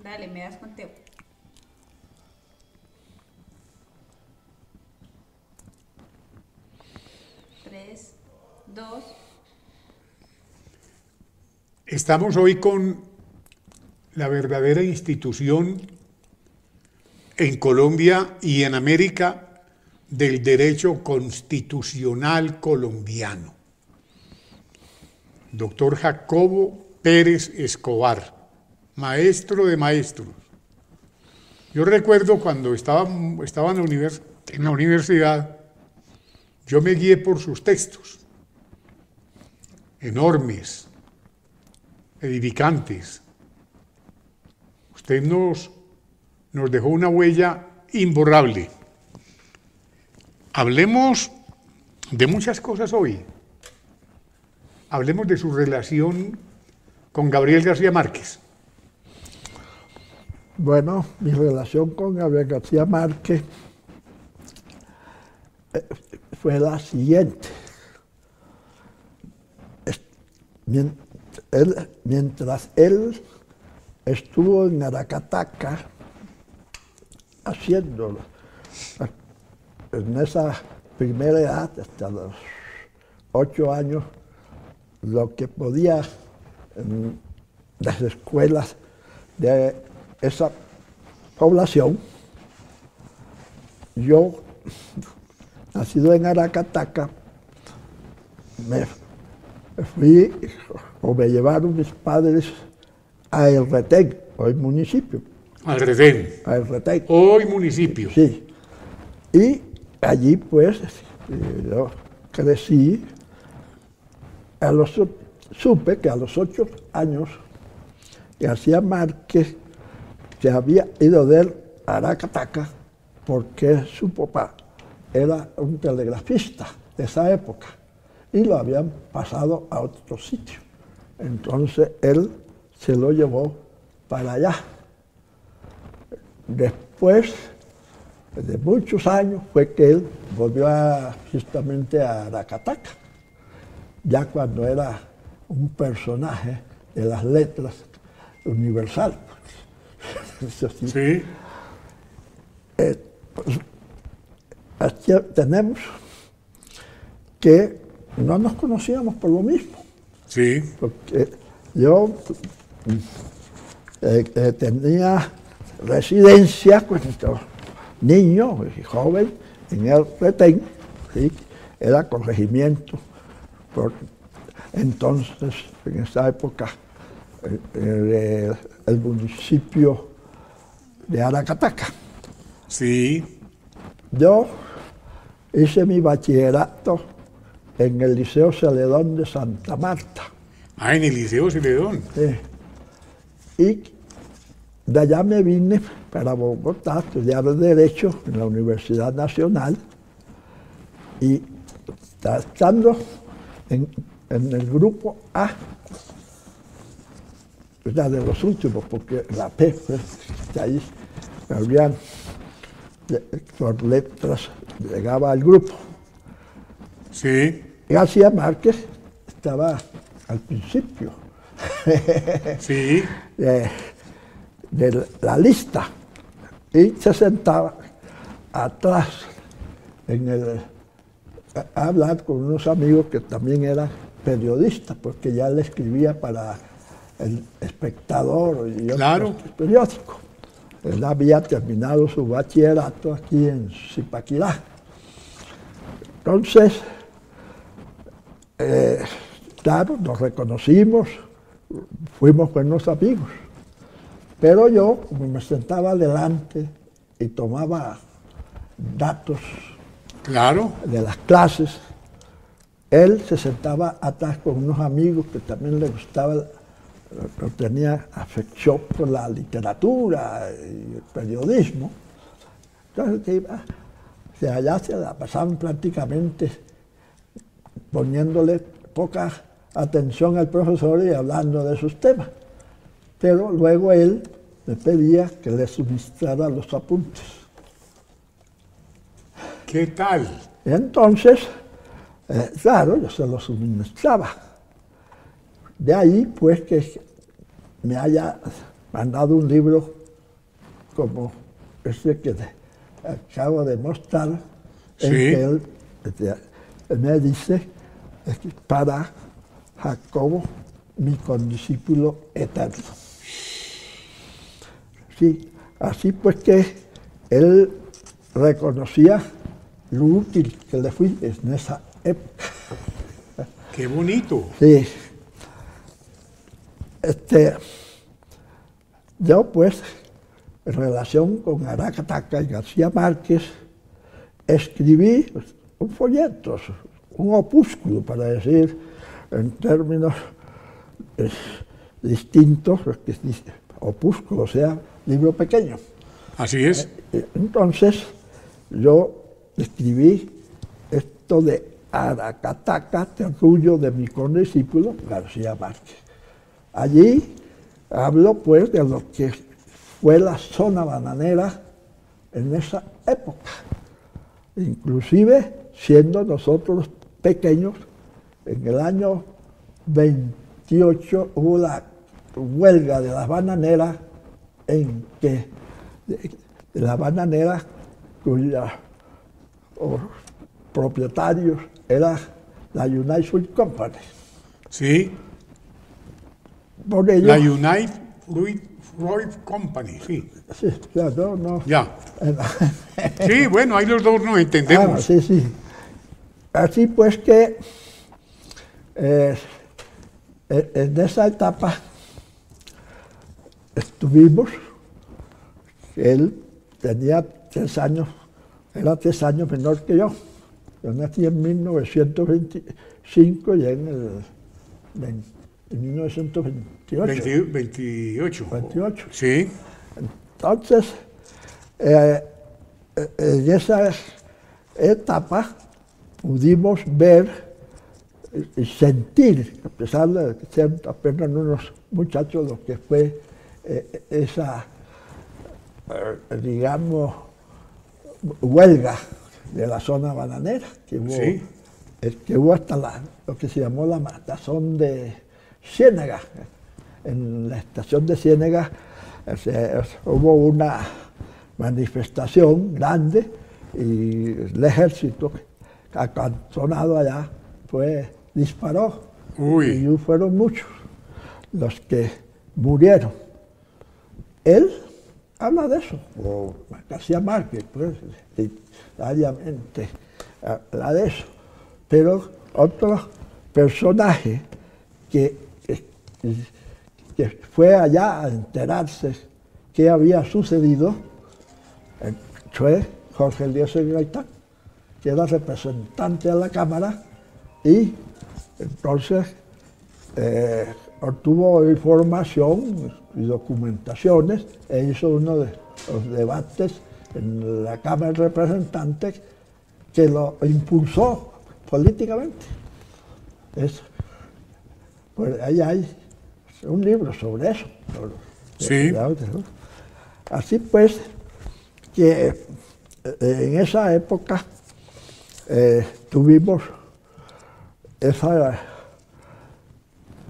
Dale, me das conteo. 3, 2. Estamos hoy con la verdadera institución en Colombia y en América del derecho constitucional colombiano. Doctor Jacobo Pérez Escobar, maestro de maestros. Yo recuerdo cuando estaba en la universidad, yo me guié por sus textos, enormes, edificantes. Usted nos dejó una huella imborrable. Hablemos de muchas cosas hoy. Hablemos de su relación con Gabriel García Márquez. Bueno, mi relación con Gabriel García Márquez fue la siguiente. Mientras él estuvo en Aracataca haciéndolo, en esa primera edad, hasta los 8 años, lo que podía en las escuelas de esa población, yo, nacido en Aracataca, me fui, o me llevaron mis padres a El Retén, hoy municipio. Al Retén. A El Retén. Hoy municipio. Sí. Y allí, pues, yo crecí. Supe que a los 8 años García Márquez se había ido de Aracataca porque su papá era un telegrafista de esa época y lo habían pasado a otro sitio. Entonces él se lo llevó para allá. Después de muchos años fue que él volvió justamente a Aracataca, ya cuando era un personaje de las letras universal. Sí. Pues, aquí tenemos que no nos conocíamos por lo mismo. Sí. Porque yo tenía residencia cuando niño y joven en El Retén, ¿sí? Era corregimiento. Entonces, en esa época, el municipio de Aracataca. Sí. Yo hice mi bachillerato en el Liceo Celedón de Santa Marta. Ah, en el Liceo Celedón. Sí. Y de allá me vine para Bogotá a estudiar Derecho en la Universidad Nacional. Y estando en el grupo A, era de los últimos, porque la P, pues, ahí habían, por letras, llegaba al grupo. Sí. García Márquez estaba al principio. Sí. De la lista, y se sentaba atrás a hablar con unos amigos que también eran periodistas, porque ya le escribía para El Espectador y Claro. otros periódicos. Él había terminado su bachillerato aquí en Zipaquirá. Entonces, claro, nos reconocimos, fuimos buenos amigos. Pero yo, como me sentaba adelante y tomaba datos, Claro. de las clases, él se sentaba atrás con unos amigos que también le gustaba, tenía afección por la literatura y el periodismo. Entonces, allá se la pasaban prácticamente poniéndole poca atención al profesor y hablando de sus temas. Pero luego él me pedía que le suministrara los apuntes. ¿Qué tal? Entonces, claro, yo se los suministraba. De ahí, pues, que me haya mandado un libro como este que acabo de mostrar, Sí. en que él me dice para Jacobo, mi condiscípulo eterno. Sí, así pues que él reconocía lo útil que le fui en esa época. Qué bonito. Sí. Yo pues, en relación con Aracataca y García Márquez, escribí un folleto, un opúsculo, para decir en términos distintos, que opúsculo, o sea, libro pequeño. Así es. Entonces, yo escribí esto de Aracataca, terruño de mi condiscípulo García Márquez. Allí hablo pues de lo que fue la zona bananera en esa época. Inclusive siendo nosotros pequeños, en el año 28 hubo la huelga de las bananeras, en que de las bananeras cuyos propietarios era la United Fruit Company. Sí. Por ello, La United Fruit Company, sí. sí, claro, no. Ya. Sí, bueno, ahí los dos nos entendemos. Sí, sí. Así pues que en esa etapa estuvimos, él tenía 3 años, era 3 años menor que yo. Yo nací en 1925 y en 1928. 28. 28. Sí. Entonces, en esa etapa pudimos ver y sentir, a pesar de ser apenas unos muchachos, lo que fue esa, digamos, huelga de la zona bananera, que hubo, Sí. Que hubo hasta lo que se llamó la matazón de Ciénega. En la estación de Ciénega hubo una manifestación grande y el ejército acantonado allá disparó. Uy. Y fueron muchos los que murieron. Él habla de eso, o García Márquez, pues, diariamente habla de eso. Pero otro personaje que fue allá a enterarse qué había sucedido fue Jorge Eliezer Gaitán, que era representante de la Cámara y entonces obtuvo información y documentaciones e hizo uno de los debates en la Cámara de Representantes que lo impulsó políticamente. Pues ahí hay un libro sobre eso. Sí. Así pues, que en esa época tuvimos esa,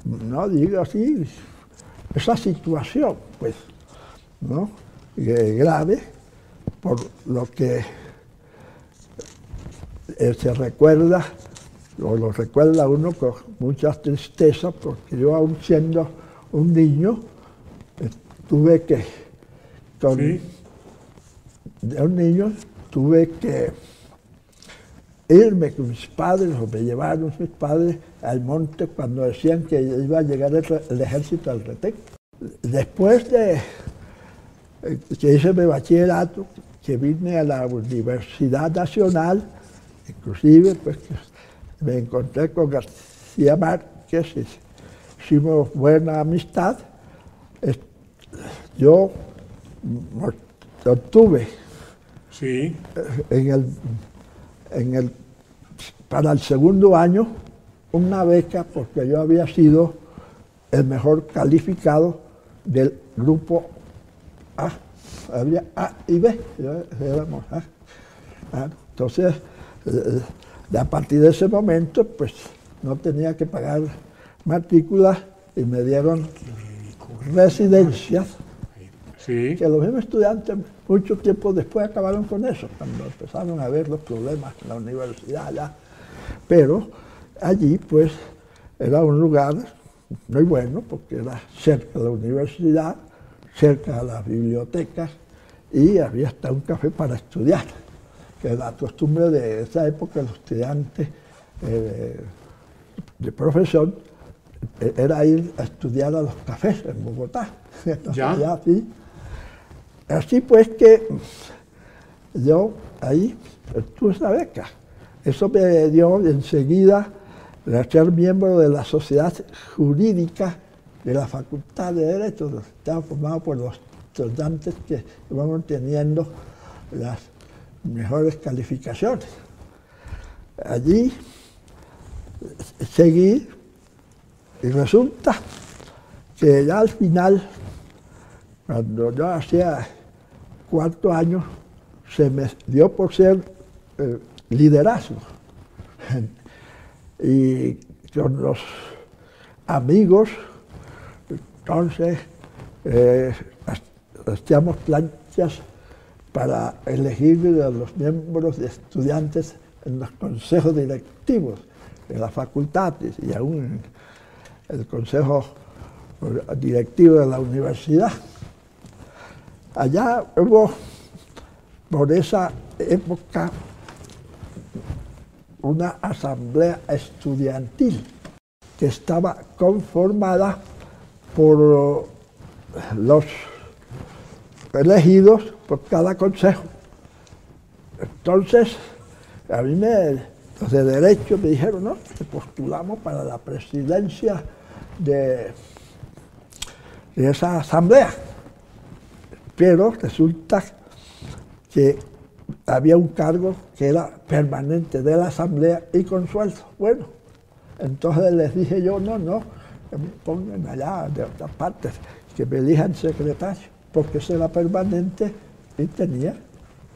no digo así, esa situación, pues, ¿no? Grave, por lo que se recuerda, o lo recuerda uno con mucha tristeza, porque yo, aún siendo un niño, tuve que, Sí. de un niño, tuve que irme con mis padres, o me llevaron mis padres al monte cuando decían que iba a llegar el ejército al Retén. Después de que hice mi bachillerato, que vine a la Universidad Nacional, inclusive pues me encontré con García Márquez, hicimos buena amistad. Yo obtuve Sí. para el segundo año una beca porque yo había sido el mejor calificado del grupo A. Había A y B, éramos A. Entonces, a partir de ese momento, pues no tenía que pagar matrícula y me dieron residencias Sí. que los mismos estudiantes mucho tiempo después acabaron con eso, cuando empezaron a ver los problemas en la universidad ya. Pero allí pues era un lugar muy bueno porque era cerca de la universidad, cerca de las bibliotecas y había hasta un café para estudiar, que la costumbre de esa época los estudiantes de profesión era ir a estudiar a los cafés en Bogotá. Entonces, ¿Ya? Así pues que yo ahí tuve esa beca. Eso me dio enseguida de ser miembro de la sociedad jurídica de la Facultad de Derecho, que estaba formado por los estudiantes que iban teniendo las mejores calificaciones. Allí seguí y resulta que ya al final, cuando yo hacía 4 años, se me dio por ser liderazgo. Y con los amigos, entonces, hacíamos planchas para elegir a los miembros de estudiantes en los consejos directivos de las facultades y aún en el consejo directivo de la universidad. Allá hubo, por esa época, una asamblea estudiantil que estaba conformada por los elegidos por cada consejo. Entonces, a mí los de Derecho me dijeron, no, te postulamos para la presidencia de esa asamblea. Pero resulta que había un cargo que era permanente de la asamblea y con sueldo. Bueno, entonces les dije yo, no, que me pongan allá de otras partes, que me elijan secretario, porque ese era permanente y tenía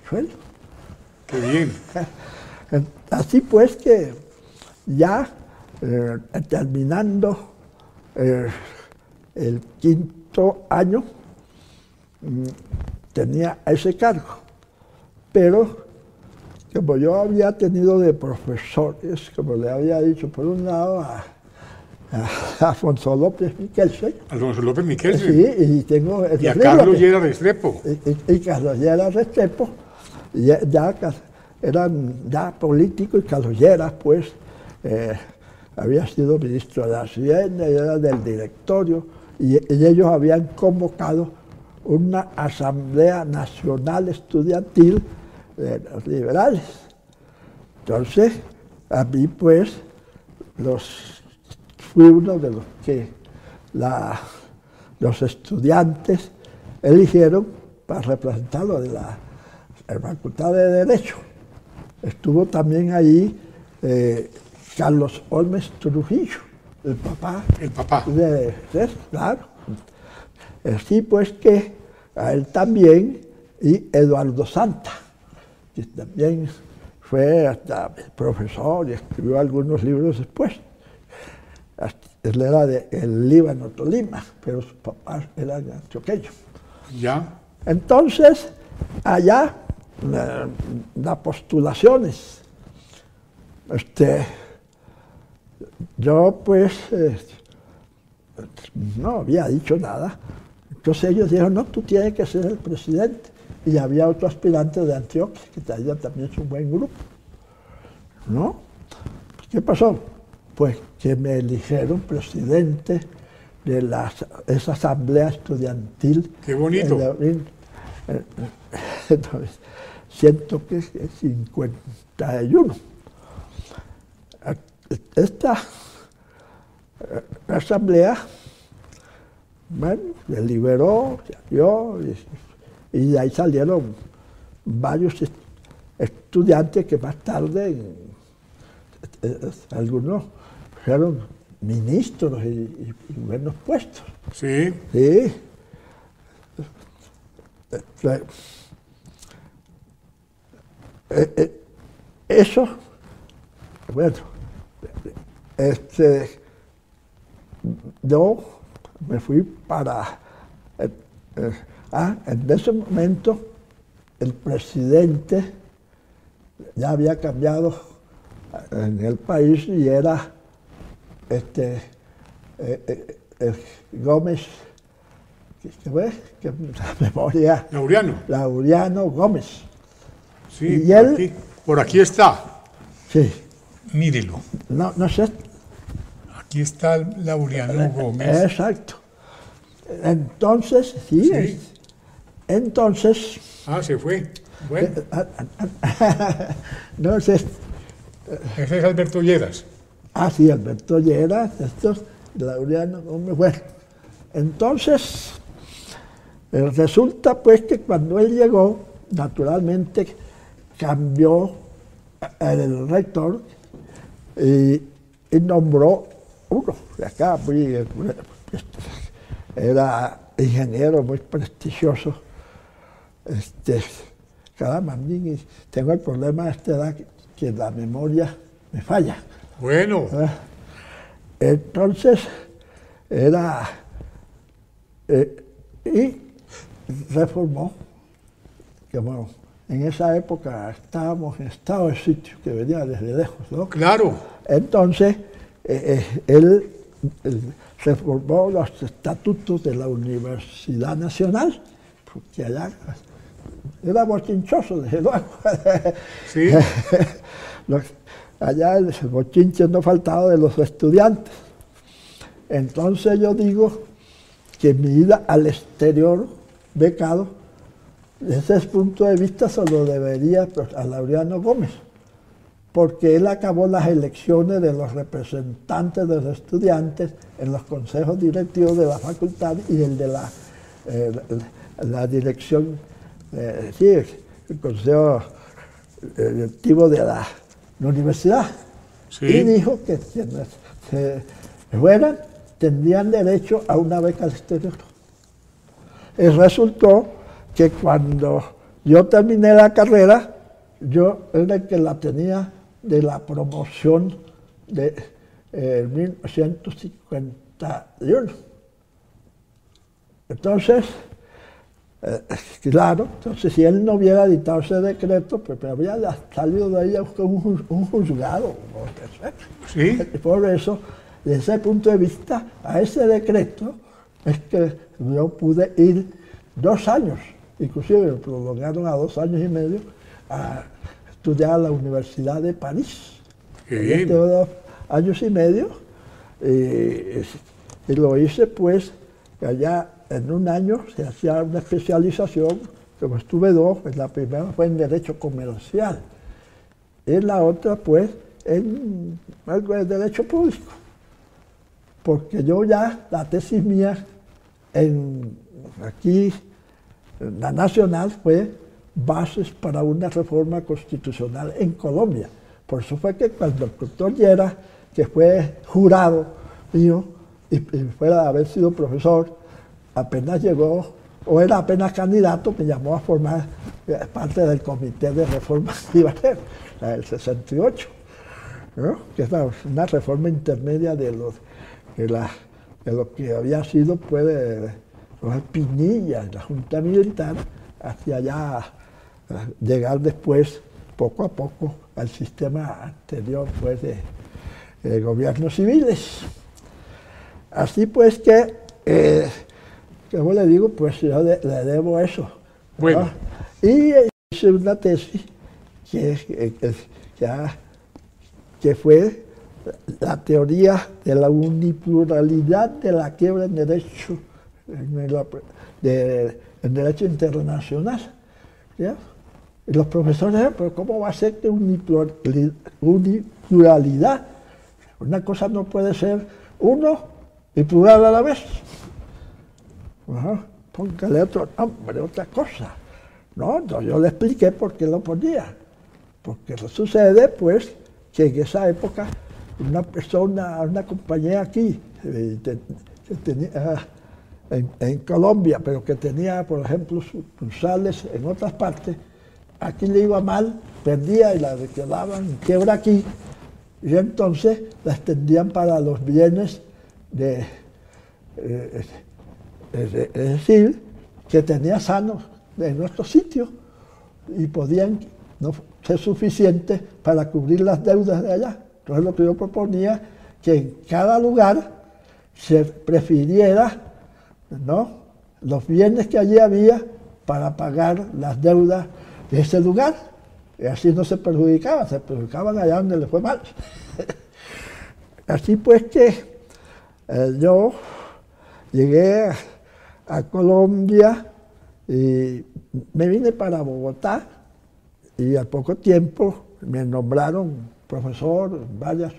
sueldo. Qué bien. Así pues que ya terminando el 5º año, tenía ese cargo, pero como yo había tenido de profesores, como le había dicho, por un lado a Alfonso López Michelsen. Alfonso López Michelsen. Sí, y tengo y a Carlos Llera Restrepo. Y Carlos Llera Restrepo, ya eran ya políticos, y Carlos Llera, pues, había sido ministro de Hacienda y era del directorio, y ellos habían convocado una asamblea nacional estudiantil de los liberales. Entonces, a mí, pues, fui uno de los que los estudiantes eligieron para representarlo de la Facultad de Derecho. Estuvo también allí Carlos Olmes Trujillo, el papá. El papá. Claro. Así pues que a él también, y Eduardo Santa, que también fue hasta profesor y escribió algunos libros después. Él era del Líbano, Tolima, pero sus papás eran antioqueños. Ya. Entonces, allá, las postulaciones. Yo, pues, no había dicho nada. Entonces ellos dijeron, no, tú tienes que ser el presidente. Y había otro aspirante de Antioquia, que también es un buen grupo. ¿No? ¿Qué pasó? Pues que me eligieron presidente de esa asamblea estudiantil. ¡Qué bonito! Entonces, 151. Esta asamblea, bueno, se liberó, y de ahí salieron varios estudiantes que más tarde, algunos fueron ministros y buenos puestos. Sí. Sí. Eso, bueno, yo me fui para En ese momento el presidente ya había cambiado en el país y era Gómez, que la memoria, Laureano Gómez. Sí, y él, por aquí está. Sí. Mírelo. No sé. Aquí está Laureano Gómez. Exacto. Entonces, sí. Entonces. Se fue. Bueno. No sé. Ese es Alberto Lleras. Sí, Alberto Lleras, estos, Laureano Gómez. Bueno, entonces, resulta pues que cuando él llegó, naturalmente cambió el rector y nombró uno de acá, era ingeniero muy prestigioso. Caramba, tengo el problema de esta edad que la memoria me falla. Bueno. Entonces, era... y reformó, que bueno, en esa época estábamos en estado de sitio, que venía desde lejos, ¿no? Claro. Entonces, él reformó los estatutos de la Universidad Nacional, porque allá era bochinchoso, desde luego. Sí. Allá el bochinche no faltaba de los estudiantes. Entonces yo digo que mi ida al exterior becado, desde ese punto de vista se lo debería a Laureano Gómez, porque él acabó las elecciones de los representantes de los estudiantes en los consejos directivos de la facultad y el de la dirección, el consejo directivo de la universidad. Sí. Y dijo que quienes fueran tendrían derecho a una beca al exterior. Y resultó que cuando yo terminé la carrera, yo era el que la tenía de la promoción de 1951. Entonces, claro, entonces si él no hubiera dictado ese decreto, pues me habría salido de ahí un juzgado. Sí. Por eso, desde ese punto de vista, a ese decreto es que yo pude ir 2 años, inclusive me prolongaron a 2 años y medio, a estudiar a la Universidad de París. Qué bien. 2 años y medio, y lo hice pues allá en 1 año, se hacía una especialización, como estuve 2, pues la primera fue en Derecho Comercial, y la otra pues en algo de Derecho Público, porque yo ya, la tesis mía aquí, en la Nacional, fue bases para una reforma constitucional en Colombia. Por eso fue que cuando el doctor Lleras, que fue jurado mío y fuera de haber sido profesor, apenas llegó, o era apenas candidato, me llamó a formar parte del comité de reforma que iba a hacer, la del 68, ¿no? Que es una reforma intermedia de lo que había sido pues, los Pinilla, la Junta Militar, hacia allá llegar después, poco a poco, al sistema anterior pues, de gobiernos civiles. Así pues que, como le digo, pues yo le debo eso. Bueno. ¿No? Y hice una tesis que fue la teoría de la unipluralidad de la quiebra en derecho, en derecho internacional. ¿Ya? Y los profesores, pero ¿cómo va a ser que unipluralidad? Una cosa no puede ser uno y plural a la vez. Póngale otro nombre, otra cosa. No, entonces yo le expliqué por qué lo ponía. Porque sucede, pues, que en esa época una persona, una compañía aquí, que tenía, en Colombia, pero que tenía, por ejemplo, sucursales en otras partes, aquí le iba mal, perdía y la quedaban en quiebra aquí, y entonces la extendían para los bienes es decir, que tenía sanos en nuestros sitios y podían no ser suficientes para cubrir las deudas de allá. Entonces lo que yo proponía que en cada lugar se prefiriera, ¿no?, los bienes que allí había para pagar las deudas de ese lugar. Y así no se perjudicaban allá donde les fue mal. Así pues que yo llegué a Colombia y me vine para Bogotá y al poco tiempo me nombraron profesor en varias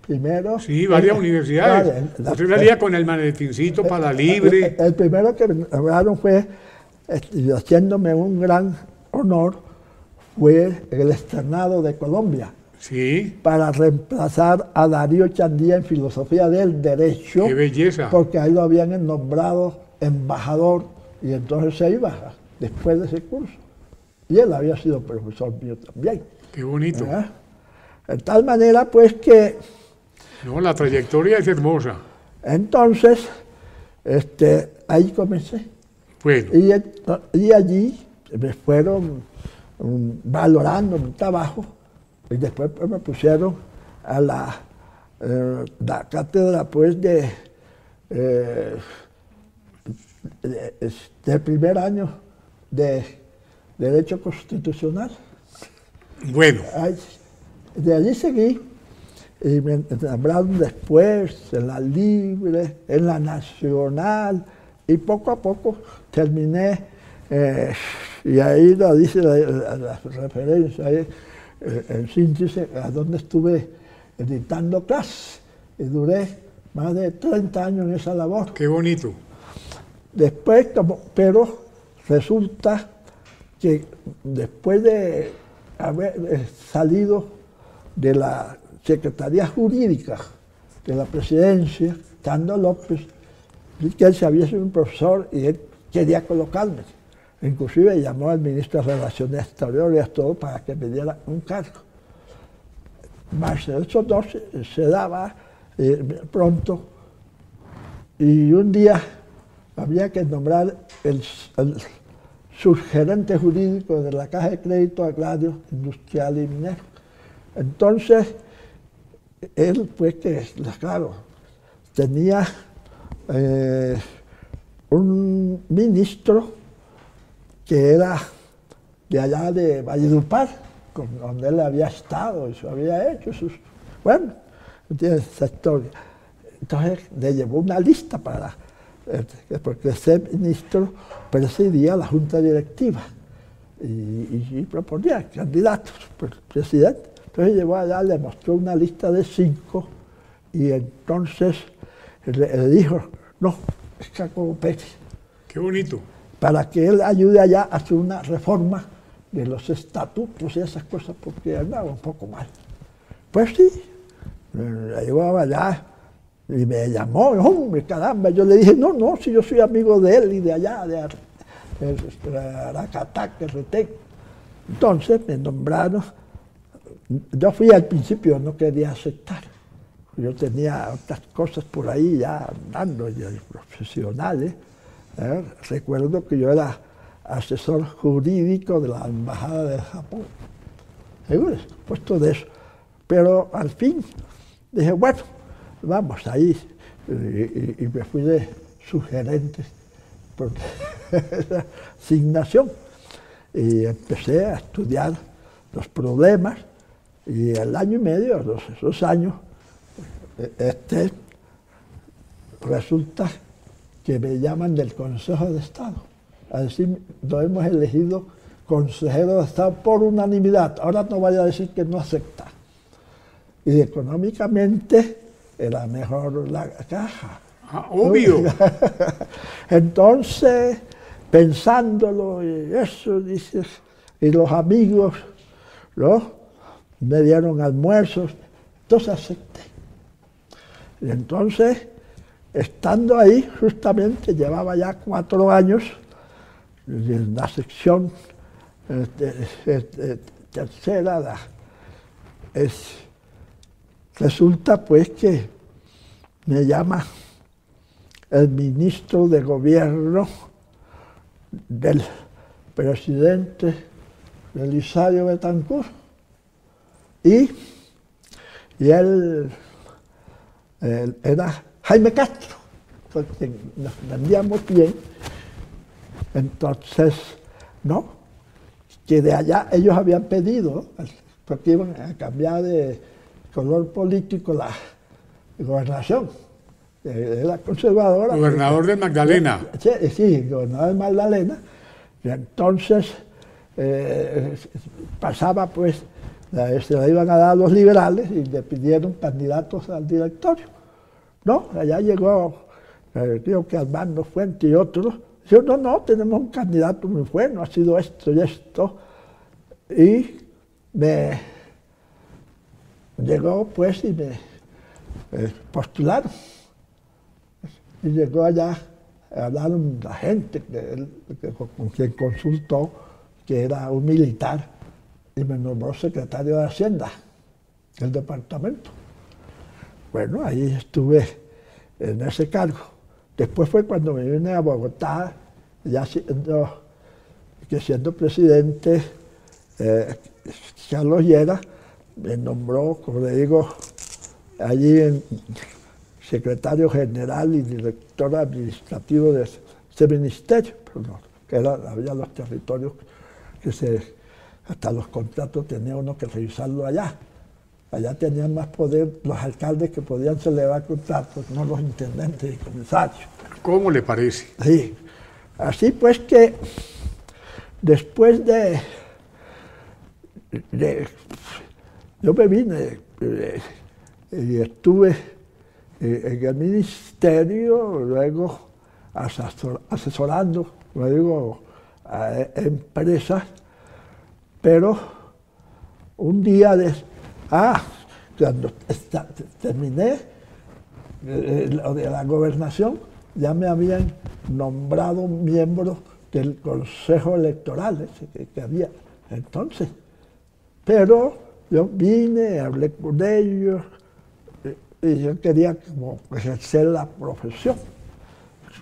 primeros. Sí, varias universidades. Usted salía con el manetincito para la libre. El primero que me nombraron fue, haciéndome un gran honor, fue el externado de Colombia. Sí. Para reemplazar a Darío Chandía en filosofía del derecho. ¡Qué belleza! Porque ahí lo habían nombrado embajador y entonces se iba después de ese curso. Y él había sido profesor mío también. ¡Qué bonito! ¿Verdad? De tal manera pues que... No, la trayectoria es hermosa. Entonces, ahí comencé. Bueno. Y allí me fueron valorando mi trabajo y después me pusieron a la cátedra pues de primer año de Derecho Constitucional. Bueno. De allí seguí y me nombraron después en la Libre, en la Nacional y poco a poco terminé, y ahí lo dice la referencia, ahí, en síntesis, a donde estuve editando clases y duré más de 30 años en esa labor. ¡Qué bonito! Después, pero resulta que después de haber salido de la Secretaría Jurídica de la Presidencia, Cando López, que él se había sido un profesor y él quería colocarme. Inclusive llamó al ministro de Relaciones Exteriores todo para que me diera un cargo. Más eso no se daba pronto. Y un día había que nombrar el subgerente jurídico de la Caja de Crédito Agrario, Industrial y Minero. Entonces, él, pues, claro, tenía un ministro que era de allá de Valledupar, donde él había estado y se había hecho sus... Bueno, tiene esa historia. Entonces le llevó una lista para... porque ese ministro presidía la junta directiva y proponía candidatos por presidente. Entonces llevó allá, le mostró una lista de 5 y entonces le dijo, no, es Jacobo Pérez. ¡Qué bonito! Para que él ayude allá a hacer una reforma de los estatutos y esas cosas, porque andaba un poco mal. Pues sí, la llevaba allá y me llamó, hombre, caramba. Yo le dije, no, si yo soy amigo de él y de allá, de Aracataca, Retén. Entonces me nombraron. Yo fui al principio, no quería aceptar. Yo tenía otras cosas por ahí ya andando, ya profesionales. Recuerdo que yo era asesor jurídico de la Embajada de Japón. Seguro, puesto de eso. Pero al fin dije, bueno, vamos ahí. Y me fui de sugerente por esa asignación. Y empecé a estudiar los problemas. Y el año y medio, esos años, resulta que me llaman del Consejo de Estado. A decir, lo hemos elegido consejero de Estado por unanimidad. Ahora no vaya a decir que no acepta. Y económicamente era mejor la Caja. Obvio. Entonces, pensándolo y eso, dices, y los amigos, ¿no?, me dieron almuerzos, entonces acepté. Y entonces, estando ahí, justamente llevaba ya 4 años en la sección tercera, resulta pues que me llama el ministro de Gobierno del presidente Belisario Betancur, y él era Jaime Castro, con quien nos entendíamos bien. Entonces, ¿no? Que de allá ellos habían pedido, porque iban a cambiar de color político la gobernación. Era conservadora. Gobernador de Magdalena. Sí, gobernador de Magdalena. Y entonces pasaba, pues, se la iban a dar a los liberales y le pidieron candidatos al directorio. No, allá llegó, creo que Armando Fuente y otros. Dijo, no, tenemos un candidato muy bueno, ha sido esto y esto. Y me llegó, pues, y me postularon. Y llegó allá, hablaron la gente con quien consultó, que era un militar, y me nombró secretario de Hacienda del departamento. Bueno, ahí estuve en ese cargo. Después fue cuando me vine a Bogotá, ya siendo presidente, Carlos Llera me nombró, como le digo, allí en secretario general y director administrativo de ese ministerio, que había los territorios que hasta los contratos tenía uno que revisarlo allá. Allá tenían más poder los alcaldes que podían celebrar contratos, no los intendentes y comisarios. ¿Cómo le parece? Sí. Así pues que después yo me vine y estuve en el ministerio, luego asesorando, luego a empresas, pero un día cuando terminé lo de la gobernación, ya me habían nombrado miembro del Consejo Electoral que había entonces. Pero yo vine, hablé con ellos, y yo quería como ejercer la profesión,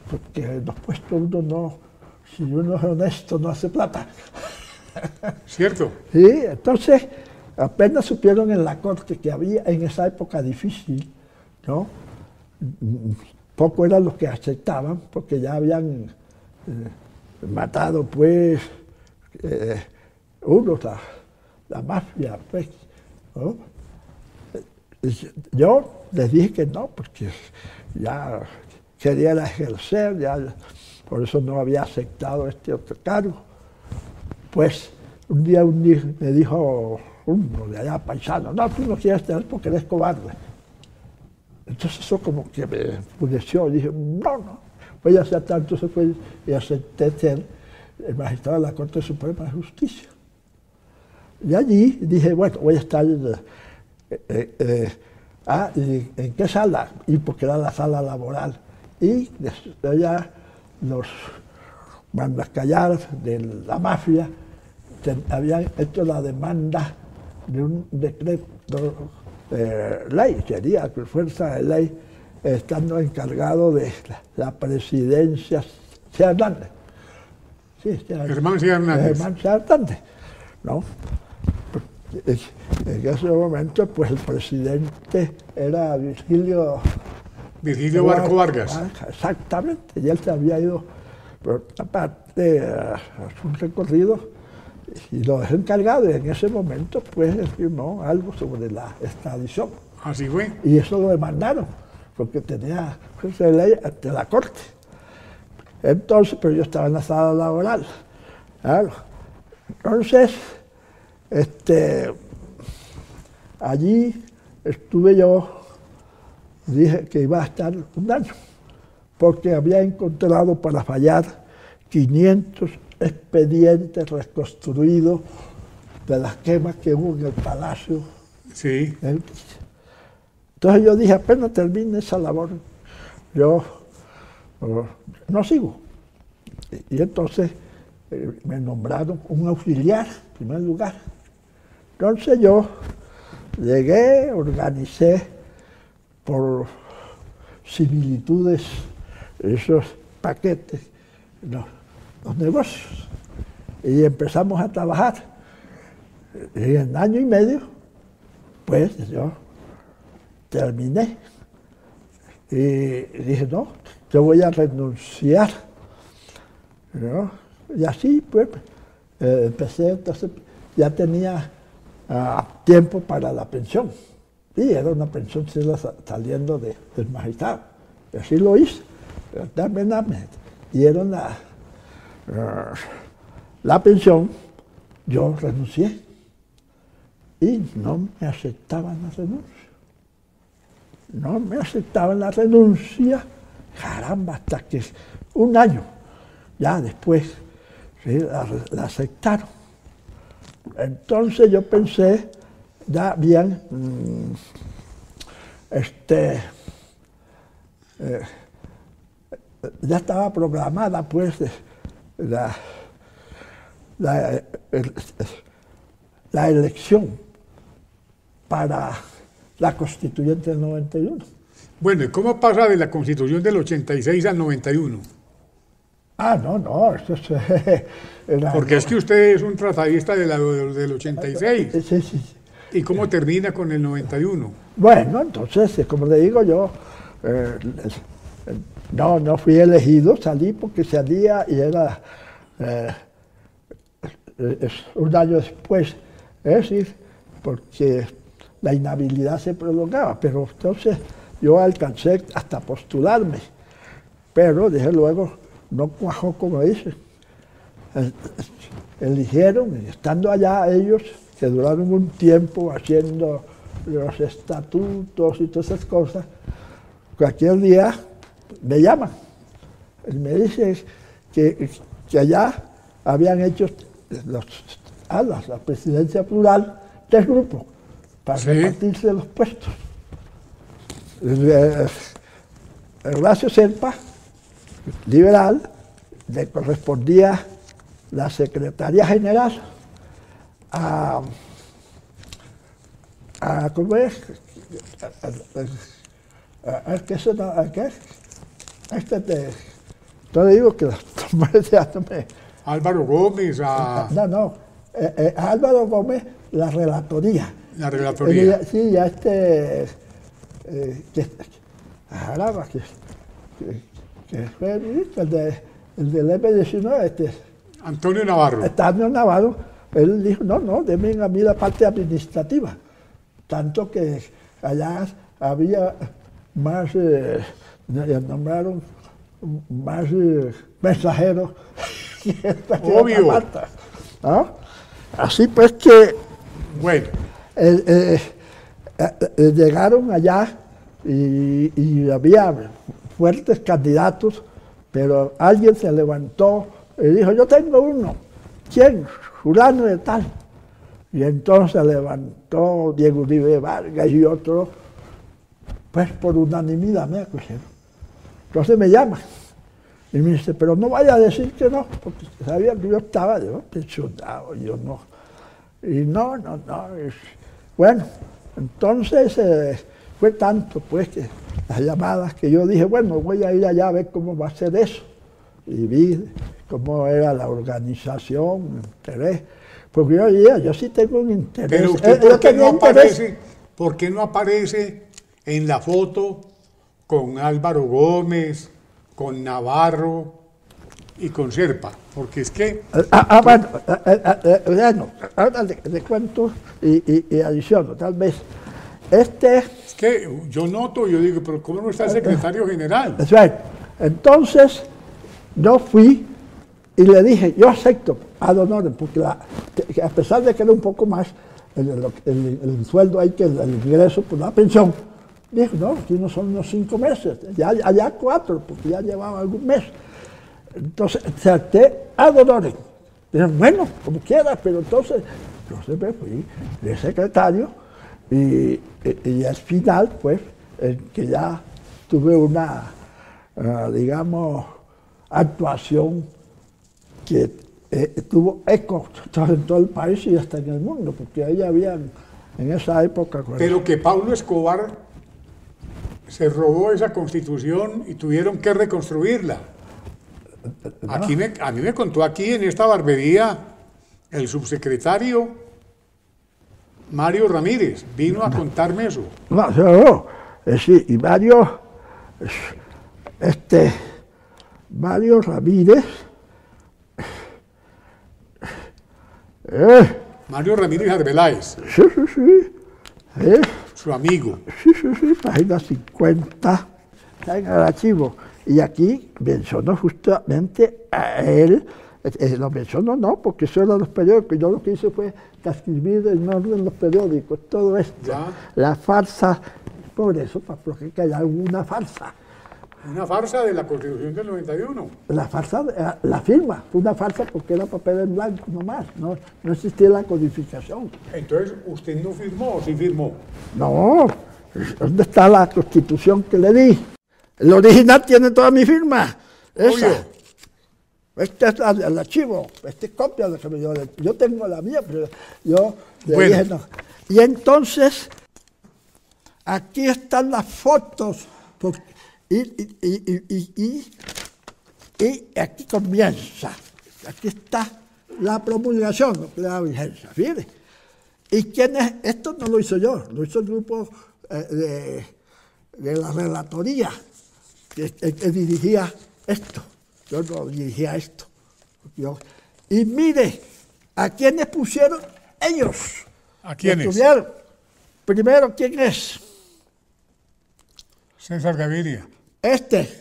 porque en los puestos si uno es honesto, no hace plata. ¿Cierto? Sí, entonces apenas supieron en la corte que había en esa época difícil, ¿no? Poco eran los que aceptaban, porque ya habían matado, pues, la mafia, pues, ¿no? Yo les dije que no, porque ya quería ejercer, por eso no había aceptado este otro cargo. Pues un día me dijo uno de allá, paisano, no, tú no quieres tener porque eres cobarde. Entonces eso como que me enfureció, y dije, no, voy a aceptar. Entonces fue y acepté ser el magistrado de la Corte Suprema de Justicia. Y allí dije, bueno, voy a estar ¿en qué sala? Y porque era la sala laboral. Y desde allá los mandacallar de la mafia habían hecho la demanda de un decreto de ley, sería fuerza de ley, estando encargado de la presidencia C. Hernández. Sí, Germán C. Hernández. Germán C. Hernández, ¿no? En ese momento, pues el presidente era Virgilio Barco Vargas. Exactamente, y él se había ido por otra parte a un recorrido y lo dejó encargado, y en ese momento pues firmó algo sobre la extradición. Así fue. Y eso lo demandaron, porque tenía fuerza de ley ante la Corte. Entonces, pero yo estaba en la sala laboral. Claro. Entonces, allí estuve yo, dije que iba a estar un año, porque había encontrado para fallar 500 expedientes reconstruidos de las quemas que hubo en el Palacio. Sí. Entonces yo dije, apenas termine esa labor, yo no sigo. Y entonces me nombraron un auxiliar, en primer lugar. Entonces yo llegué, organicé por similitudes esos paquetes, los negocios. Y empezamos a trabajar. Y en año y medio, pues yo terminé. Y dije, no, yo voy a renunciar, ¿no? Y así, pues, empecé, entonces ya tenía tiempo para la pensión. Y era una pensión saliendo del magistrado. Y así lo hice. Dieron la pensión, yo renuncié. Y no me aceptaban la renuncia. No me aceptaban la renuncia, caramba, hasta que un año, ya después, sí, la aceptaron. Entonces yo pensé, ya bien, ya estaba programada pues la elección para la Constituyente del 91. Bueno, ¿y cómo pasa de la Constitución del 86 al 91? No, eso era... Porque es que usted es un tratadista del 86. Sí. ¿Y cómo termina con el 91? Bueno, entonces, como le digo yo, no fui elegido, salí porque salía y era un año después, es decir, porque la inhabilidad se prolongaba, pero entonces yo alcancé hasta postularme, pero desde luego no cuajó como dice. Eligieron, y estando allá ellos, que duraron un tiempo haciendo los estatutos y todas esas cosas, cualquier día me llaman y me dicen que allá habían hecho la presidencia plural 3 grupos para repartirse los puestos. Horacio Serpa, liberal, le correspondía la secretaría general ¿cómo es? Yo le digo que Álvaro Gómez, Álvaro Gómez, la relatoría. La relatoría. Sí, ya que fue el del M19, Antonio Navarro. Antonio Navarro, él dijo, no, denme a mí la parte administrativa. Tanto que allá había más, nombraron más mensajeros Obvio. Marta, ¿no? Así pues que Bueno. Llegaron allá y había fuertes candidatos, pero alguien se levantó y dijo, yo tengo uno. ¿Quién? Fulano de tal. Y entonces se levantó Diego Uribe Vargas y otro, pues por unanimidad me acogieron. Entonces me llaman y me dice, pero no vaya a decir que no, porque sabía que yo estaba pensionado, yo no. Y no. Bueno, entonces fue tanto pues que las llamadas que yo dije, bueno, voy a ir allá a ver cómo va a ser eso. Y vi cómo era la organización, me enteré. Porque yo sí tengo un interés. Pero usted, ¿por qué no aparece en la foto con Álvaro Gómez, con Navarro y con Serpa? Porque es que... Bueno, ahora le cuento y adiciono, tal vez. Es que yo noto, yo digo, pero ¿cómo no está el secretario general? Entonces, yo fui y le dije, yo acepto ad honorem, porque a pesar de que era un poco más el sueldo ahí que el ingreso por la pensión, dijo, no, aquí no son unos 5 meses, allá 4, porque ya llevaba algún mes. Entonces, acepté ad honorem. Dije, bueno, como quieras, pero entonces me fui de secretario y al final, pues, que ya tuve una, digamos, actuación que tuvo eco en todo el país y hasta en el mundo, porque ahí habían en esa época... Pero que Pablo Escobar se robó esa constitución y tuvieron que reconstruirla. A mí me contó aquí en esta barbería el subsecretario Mario Ramírez, vino a contarme eso. No, no, sí, y Mario Ramírez, Mario Ramírez Arbeláez, sí, su amigo. sí, página 50, está en el archivo. Y aquí mencionó justamente a él, lo mencionó no, porque eso era los periódicos, yo lo que hice fue transcribir en orden los periódicos, todo esto, Ya. la farsa, por eso, para que haya alguna farsa. Una farsa de la Constitución del 91. La farsa, la firma, fue una farsa porque era papel en blanco nomás, no existía la codificación. Entonces, ¿usted no firmó o sí firmó? No, ¿dónde está la constitución que le di? El original tiene toda mi firma, esa. Obvio. Este es el archivo, este es copia de lo que me dio. Yo tengo la mía, pero yo le Bueno. dije no. Y entonces, aquí están las fotos, y aquí comienza, aquí está la promulgación, lo que le da vigencia, fíjate. ¿Y quién es? Esto no lo hizo yo, lo hizo el grupo de la relatoría, que dirigía esto. Yo no dirigía esto. Y mire, ¿a quiénes pusieron? Ellos. ¿A quiénes? Estuvieron. Primero, ¿quién es? César Gaviria,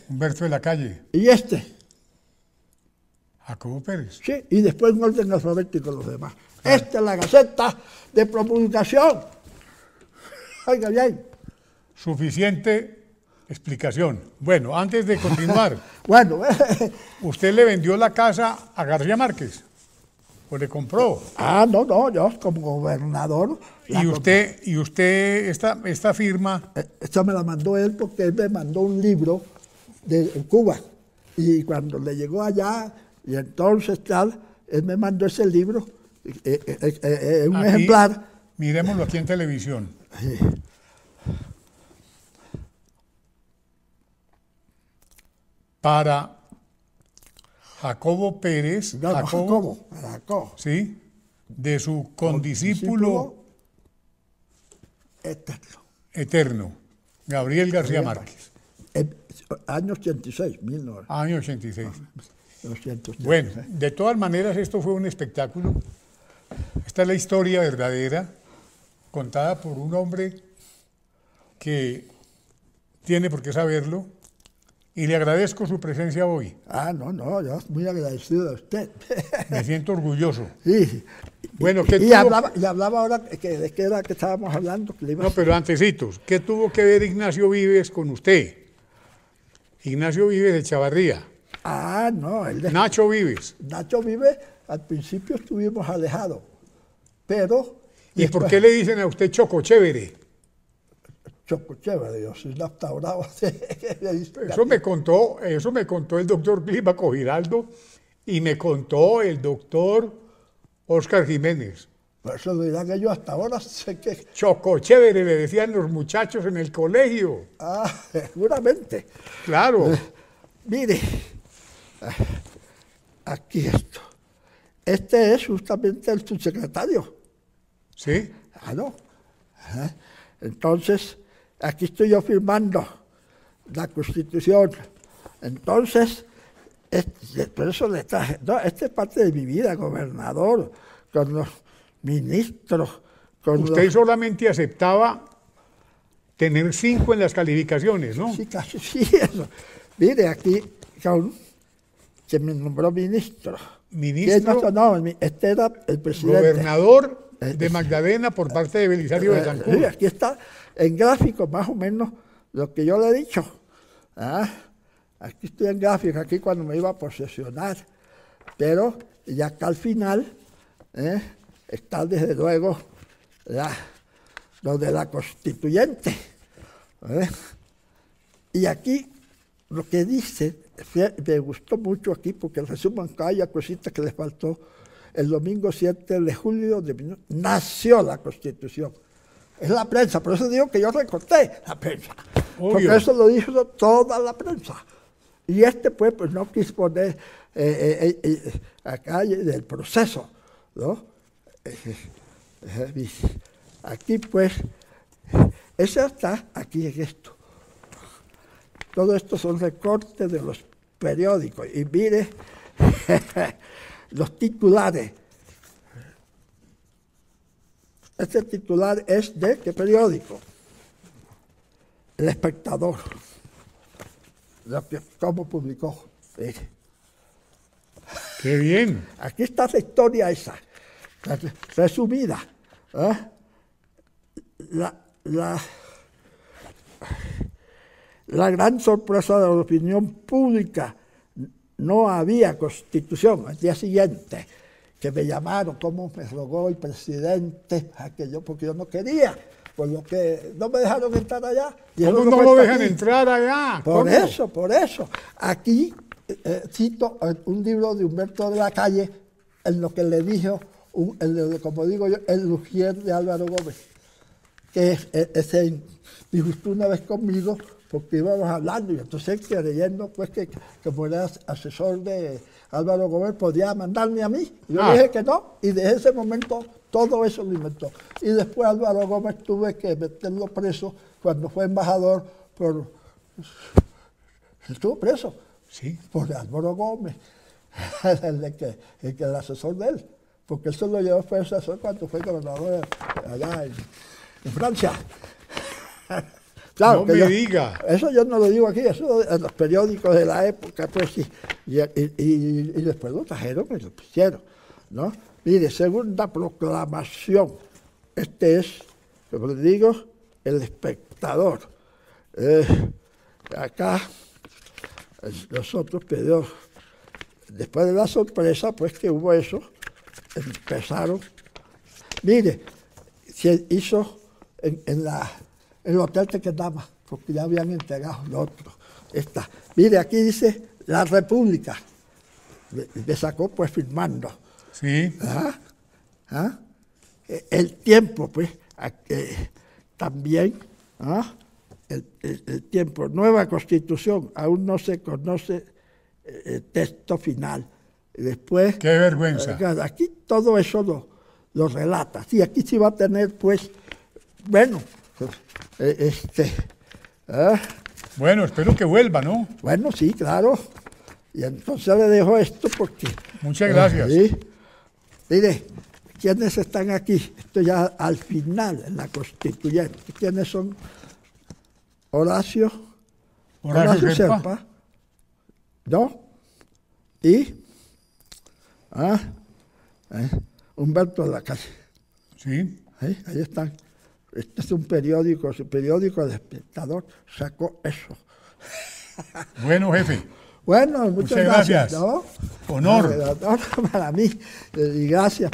Humberto de la Calle, Y Jacobo Pérez. Sí, y después en orden alfabético los demás. Esta es la Gaceta de Promulgación. Oiga bien. Suficiente explicación. Bueno, antes de continuar, Bueno, ¿usted le vendió la casa a García Márquez? ¿O le compró? no, yo como gobernador. Y usted esta firma, Esta me la mandó él porque él me mandó un libro de Cuba. Y cuando le llegó allá, y entonces tal, él me mandó ese libro, un aquí, ejemplar. miremoslo aquí en televisión. Para Jacobo Pérez, No, Jacobo. ¿sí? De su condiscípulo Eterno. eterno, Gabriel García Márquez, Año 86, 1986. año 86. Bueno, de todas maneras esto fue un espectáculo. Esta es la historia verdadera, contada por un hombre que tiene por qué saberlo, y le agradezco su presencia hoy. No, yo muy agradecido a usted. Me siento orgulloso. Sí. Bueno, ¿qué Y tuvo? hablaba ahora de qué era que estábamos hablando. Que le iba a- No, pero antecitos, ¿qué tuvo que ver Ignacio Vives con usted? Ignacio Vives de Chavarría, No, Nacho Vives. Nacho Vive, al principio estuvimos alejados, pero... ¿Y por después- qué le dicen a usted Choco Chévere? Choco chévere, yo soy restaurado. Eso me contó el doctor Clímaco Giraldo y me contó el doctor Óscar Jiménez. Por eso lo dirán ellos hasta ahora, sé que... Choco Chévere le decían los muchachos en el colegio. Seguramente. Claro. Mire, aquí esto. Este es justamente el subsecretario. ¿Sí? ¿No? Entonces, aquí estoy yo firmando la Constitución. Entonces, por eso le traje, esta es parte de mi vida, gobernador, con los ministros, con Usted solamente aceptaba tener 5 en las calificaciones, ¿no? Sí, casi sí, eso. Mire, aquí, que me nombró ministro. Ministro, Este era el presidente. gobernador de Magdalena por parte de Belisario Sí, Betancourt. aquí está en gráfico más o menos lo que yo le he dicho. Aquí estoy en gráfico, aquí cuando me iba a posesionar. Pero ya acá al final está desde luego lo de la constituyente. Y aquí lo que dice, me gustó mucho aquí porque resuman cada cosita que le faltó. El domingo 7 de julio nació la Constitución. Es la prensa, por eso digo que yo recorté la prensa. Obvio. Porque eso lo dijo toda la prensa. Y pues no quiso poner acá del proceso, ¿no? Aquí, pues, eso está aquí en esto. Todo esto son recortes de los periódicos. Y mire los titulares. Este titular es de ¿qué periódico? El Espectador. ¿Cómo publicó? Qué bien. Aquí está la historia esa, resumida. ¿Eh? La gran sorpresa de la opinión pública, no había constitución. Al día siguiente, que me llamaron, como me rogó el presidente, porque yo no quería, por lo que no me dejaron entrar allá. ¿Cómo no lo dejan entrar allá? Por eso. Aquí cito un libro de Humberto de la Calle, en lo que le dijo, como digo yo, el Lugier de Álvaro Gómez, que se disgustó una vez conmigo porque íbamos hablando, y entonces creyendo pues que como era asesor de Álvaro Gómez podía mandarme a mí. Yo dije que no, y desde ese momento todo eso lo inventó. Y después Álvaro Gómez tuve que meterlo preso cuando fue embajador estuvo preso. Sí. Por Álvaro Gómez, el asesor de él, porque eso lo llevó fue asesor cuando fue gobernador allá en Francia. Claro, no me diga. Eso yo no lo digo aquí, eso en los periódicos de la época, pues sí. Y después lo trajeron y lo pusieron, ¿no? Mire, segunda proclamación. Este es, como les digo, El Espectador. Acá, los otros periódicos, después de la sorpresa, pues que hubo eso, empezaron. Mire, se hizo en el Hotel Tequendama, porque ya habían entregado lo otro. Mire, aquí dice La República. Le sacó pues firmando. Sí. El Tiempo, pues, también. El Tiempo, nueva Constitución, aún no se conoce el texto final. Y después. Qué vergüenza. Aquí todo eso lo relata. Sí, aquí sí va a tener, pues, bueno. Bueno, espero que vuelva, ¿no? Bueno, sí, claro. Y entonces le dejo esto porque... Muchas gracias. Sí. Mire, ¿quiénes están aquí? Esto ya al final, en la constituyente. ¿Quiénes son? Horacio Serpa. ¿No? Y Humberto de la Calle. Sí. Ahí están. Este es un periódico, el periódico El Espectador sacó eso. Bueno, jefe. Bueno, muchas gracias. ¿No? Honor. Honor para mí. Y gracias.